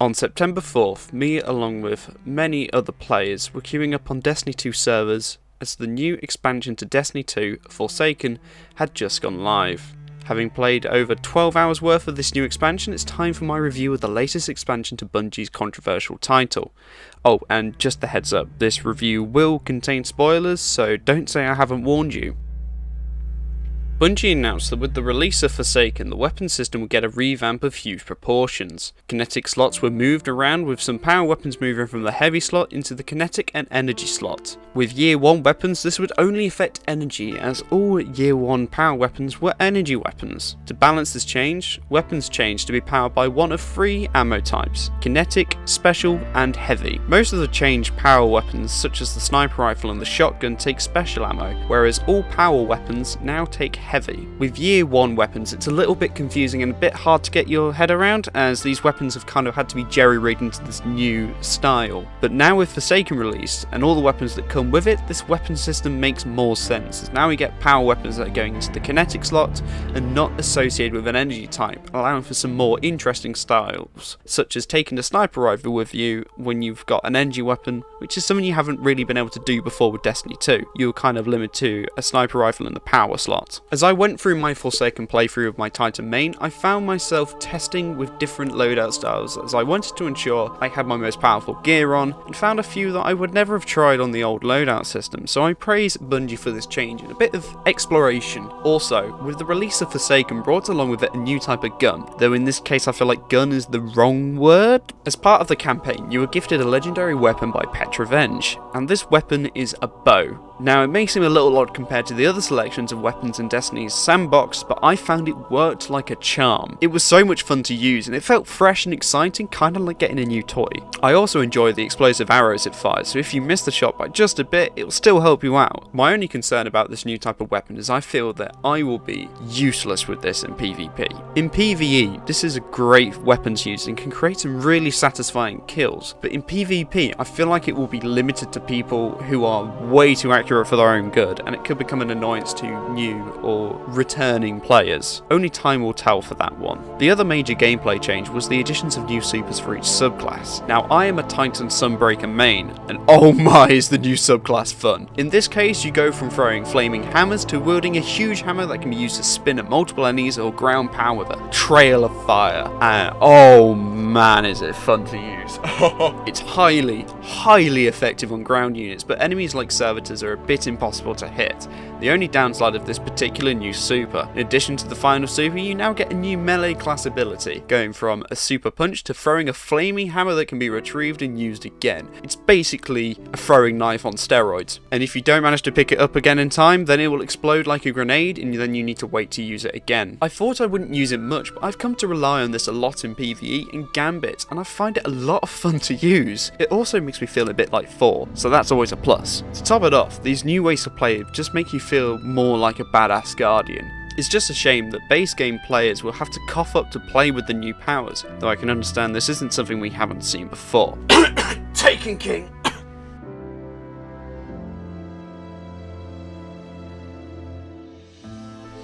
On September 4th, me along with many other players were queuing up on Destiny 2 servers as the new expansion to Destiny 2, Forsaken, had just gone live. Having played over 12 hours worth of this new expansion, it's time for my review of the latest expansion to Bungie's controversial title. Oh, and just a heads up, this review will contain spoilers, so don't say I haven't warned you. Bungie announced that with the release of Forsaken, the weapon system would get a revamp of huge proportions. Kinetic slots were moved around, with some power weapons moving from the heavy slot into the kinetic and energy slot. With Year 1 weapons, this would only affect energy, as all Year 1 power weapons were energy weapons. To balance this change, weapons changed to be powered by one of 3 ammo types: kinetic, special, and heavy. Most of the changed power weapons, such as the sniper rifle and the shotgun, take special ammo, whereas all power weapons now take heavy. With Year 1 weapons, it's a little bit confusing and a bit hard to get your head around, as these weapons have kind of had to be jerry-rigged into this new style. But now with Forsaken released, and all the weapons that come with it, this weapon system makes more sense, as now we get power weapons that are going into the kinetic slot and not associated with an energy type, allowing for some more interesting styles, such as taking a sniper rifle with you when you've got an energy weapon, which is something you haven't really been able to do before with Destiny 2. You were kind of limited to a sniper rifle in the power slot. As I went through my Forsaken playthrough of my Titan main, I found myself testing with different loadout styles, as I wanted to ensure I had my most powerful gear on, and found a few that I would never have tried on the old loadout system, so I praise Bungie for this change and a bit of exploration. Also, with the release of Forsaken brought along with it a new type of gun, though in this case I feel like gun is the wrong word. As part of the campaign, you were gifted a legendary weapon by Pet Revenge, and this weapon is a bow. Now, it may seem a little odd compared to the other selections of weapons in Destiny's sandbox, but I found it worked like a charm. It was so much fun to use, and it felt fresh and exciting, kind of like getting a new toy. I also enjoy the explosive arrows it fires, so if you miss the shot by just a bit, it will still help you out. My only concern about this new type of weapon is I feel that I will be useless with this in PvP. In PvE, this is a great weapon to use and can create some really satisfying kills, but in PvP, I feel like it will be limited to people who are way too accurate for their own good, and it could become an annoyance to new or returning players. Only time will tell for that one. The other major gameplay change was the additions of new supers for each subclass. Now, I am a Titan Sunbreaker main, and oh my is the new subclass fun. In this case, you go from throwing flaming hammers to wielding a huge hammer that can be used to spin at multiple enemies or ground pound with a trail of fire, and oh man is it fun to use. It's highly effective on ground units, but enemies like servitors are a bit impossible to hit. The only downside of this particular new super, in addition to the final super, you now get a new melee class ability, going from a super punch to throwing a flaming hammer that can be retrieved and used again. It's basically a throwing knife on steroids, and if you don't manage to pick it up again in time, then it will explode like a grenade and then you need to wait to use it again. I thought I wouldn't use it much, but I've come to rely on this a lot in PvE and Gambit, and I find it a lot of fun to use. It also makes me feel a bit like 4, so that's always a plus. To top it off, these new ways to play just make you feel more like a badass guardian. It's just a shame that base game players will have to cough up to play with the new powers, though I can understand this isn't something we haven't seen before. Taken King!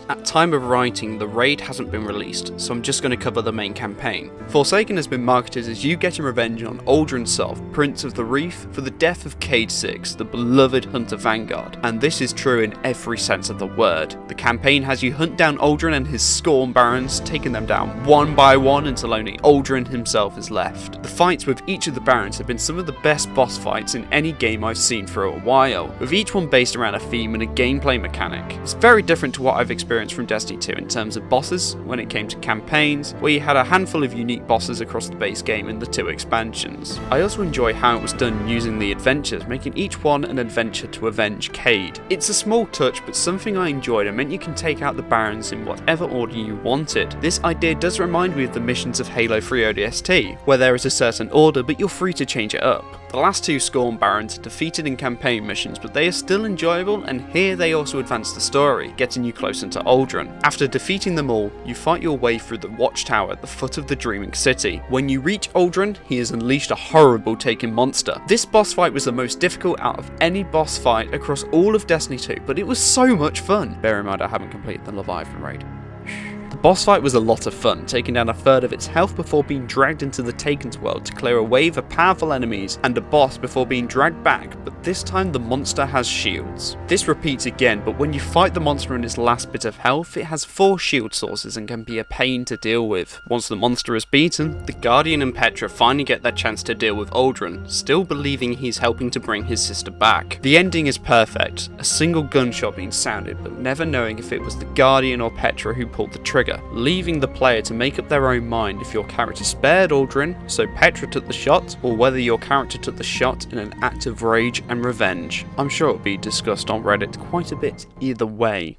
At time of writing, the raid hasn't been released, so I'm just going to cover the main campaign. Forsaken has been marketed as you getting revenge on Aldrin Sov, Prince of the Reef, for the death of Cade 6, the beloved Hunter Vanguard, and this is true in every sense of the word. The campaign has you hunt down Aldrin and his Scorn Barons, taking them down one by one until only Aldrin himself is left. The fights with each of the Barons have been some of the best boss fights in any game I've seen for a while, with each one based around a theme and a gameplay mechanic. It's very different to what I've experienced from Destiny 2 in terms of bosses when it came to campaigns, where you had a handful of unique bosses across the base game in the 2 expansions. I also enjoy how it was done using the adventures, making each one an adventure to avenge Cade. It's a small touch, but something I enjoyed and meant you can take out the Barons in whatever order you wanted. This idea does remind me of the missions of Halo 3 ODST, where there is a certain order but you're free to change it up. The last 2 Scorn Barons are defeated in campaign missions, but they are still enjoyable, and here they also advance the story, getting you closer to Aldrin. After defeating them all, you fight your way through the watchtower at the foot of the Dreaming City. When you reach Aldrin, he has unleashed a horrible taken monster. This boss fight was the most difficult out of any boss fight across all of Destiny 2, but it was so much fun. Bear in mind I haven't completed the Leviathan raid. The boss fight was a lot of fun, taking down a third of its health before being dragged into the Taken's world to clear a wave of powerful enemies and a boss before being dragged back, but this time the monster has shields. This repeats again, but when you fight the monster in its last bit of health, it has 4 shield sources and can be a pain to deal with. Once the monster is beaten, the Guardian and Petra finally get their chance to deal with Aldrin, still believing he's helping to bring his sister back. The ending is perfect, a single gunshot being sounded, but never knowing if it was the Guardian or Petra who pulled the trigger, leaving the player to make up their own mind if your character spared Aldrin, so Petra took the shot, or whether your character took the shot in an act of rage and revenge. I'm sure it'll be discussed on Reddit quite a bit either way.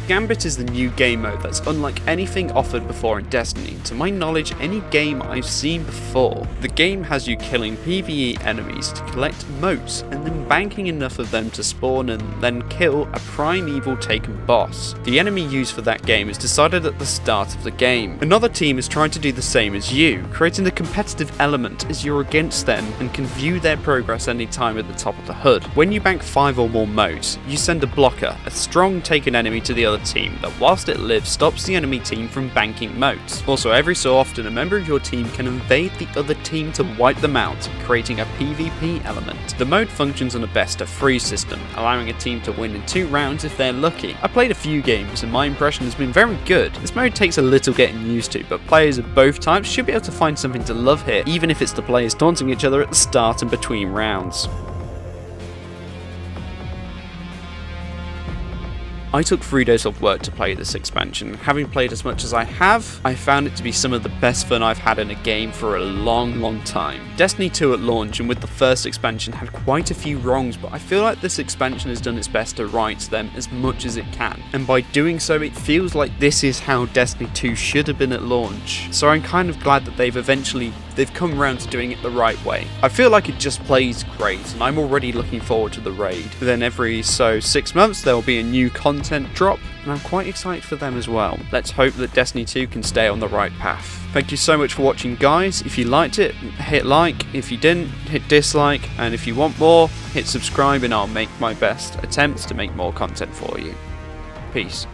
Gambit is the new game mode that's unlike anything offered before in Destiny, to my knowledge any game I've seen before. The game has you killing PvE enemies to collect motes and then banking enough of them to spawn and then kill a primeval Taken boss. The enemy used for that game is decided at the start of the game. Another team is trying to do the same as you, creating a competitive element as you're against them and can view their progress anytime at the top of the HUD. When you bank 5 or more motes, you send a blocker, a strong Taken enemy to the other team that whilst it lives stops the enemy team from banking motes. Also, every so often a member of your team can invade the other team to wipe them out, creating a PvP element. The mode functions on a best of 3 system, allowing a team to win in 2 rounds if they're lucky. I played a few games and my impression has been very good. This mode takes a little getting used to, but players of both types should be able to find something to love here, even if it's the players taunting each other at the start and between rounds. I took 3 days off work to play this expansion. Having played as much as I have, I found it to be some of the best fun I've had in a game for a long time. Destiny 2 at launch and with the first expansion had quite a few wrongs, but I feel like this expansion has done its best to right them as much as it can. And by doing so, it feels like this is how Destiny 2 should have been at launch. So I'm kind of glad that they've come around to doing it the right way. I feel like it just plays great and I'm already looking forward to the raid. Then every 6 months there will be a new content drop and I'm quite excited for them as well. Let's hope that Destiny 2 can stay on the right path. Thank you so much for watching, guys. If you liked it, hit like. If you didn't, hit dislike. And if you want more, hit subscribe and I'll make my best attempts to make more content for you. Peace.